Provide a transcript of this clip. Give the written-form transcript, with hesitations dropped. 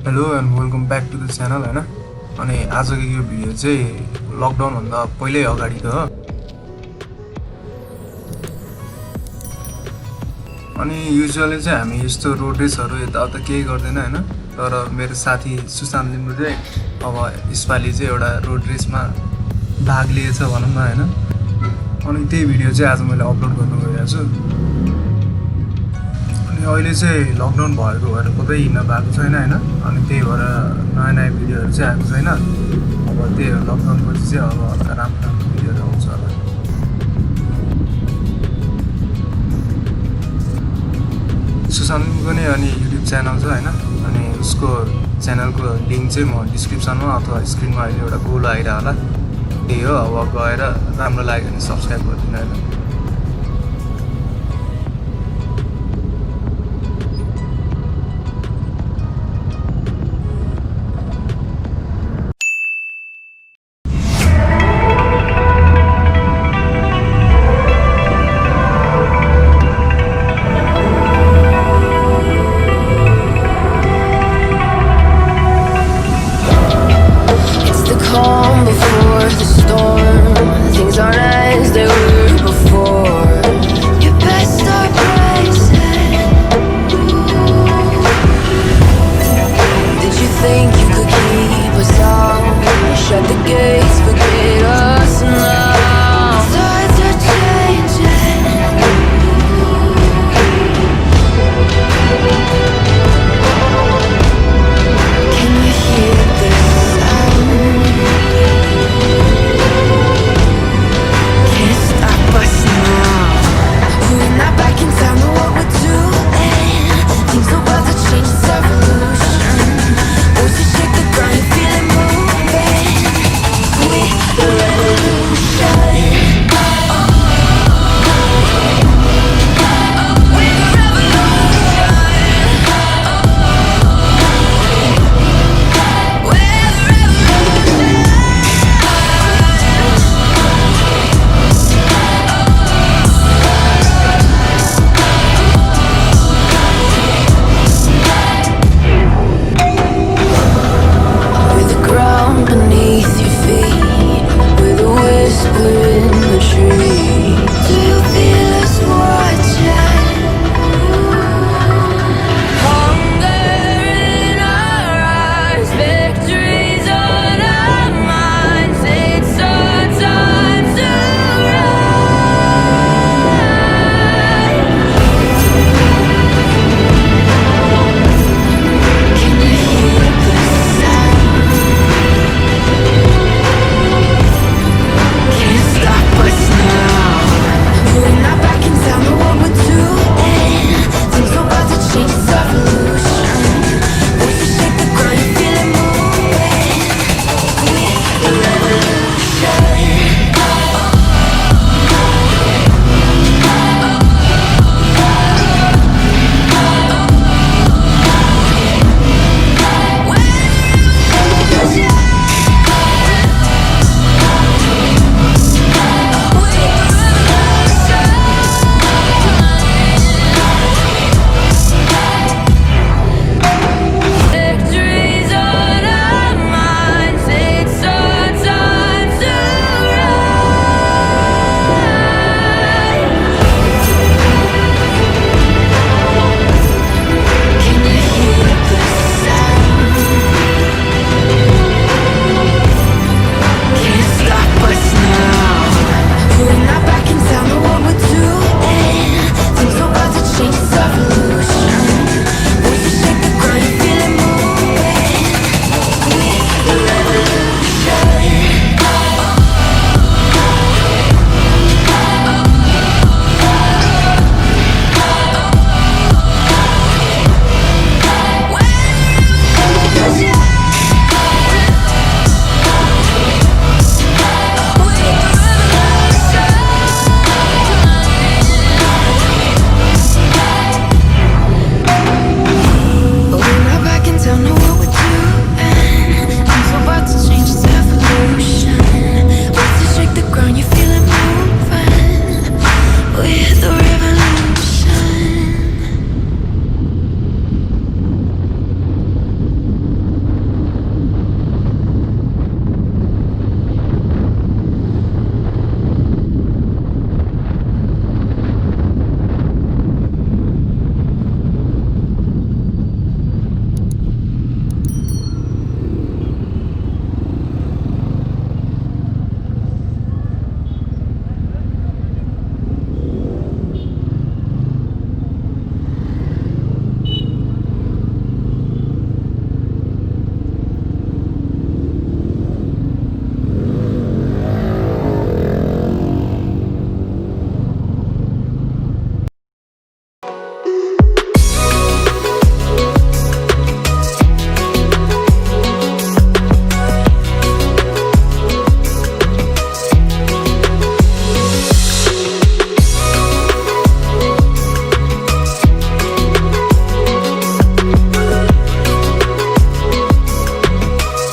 Hello and welcome back to the channel हैन। अनि आजको यो भिडियो चाहिँ लकडाउन भन्दा पहिल्यै अगाडि हो। अनि युजुअली चाहिँ हामी यस्तो रोड रेसहरू यताउता केही गर्दैन हैन, तर मेरो साथी सुशान्त लिम्बू चाहिँ अब यसपालि चाहिँ एउटा रोड रेसमा भाग लिएछ भनौँ न हैन। अनि त्यही भिडियो चाहिँ आज मैले अपलोड गर्न गइरहेको छु। अहिले चाहिँ लकडाउन भएको भएर कतै हिँड्न भएको छैन हैन, अनि त्यही भएर नयाँ नयाँ भिडियोहरू चाहिँ आएको छैन। अब त्यही हो, लकडाउन पछि चाहिँ अब हल्का राम्रो भिडियोहरू आउँछ होला। सुशान्तको नै अनि युट्युब च्यानल छ हैन, अनि उसको च्यानलको लिङ्क चाहिँ म डिस्क्रिप्सनमा अथवा स्क्रिनमा अहिले एउटा गोलो आइरह होला। त्यही हो, अब गएर राम्रो लाग्यो भने सब्सक्राइब गरिदिनु हैन।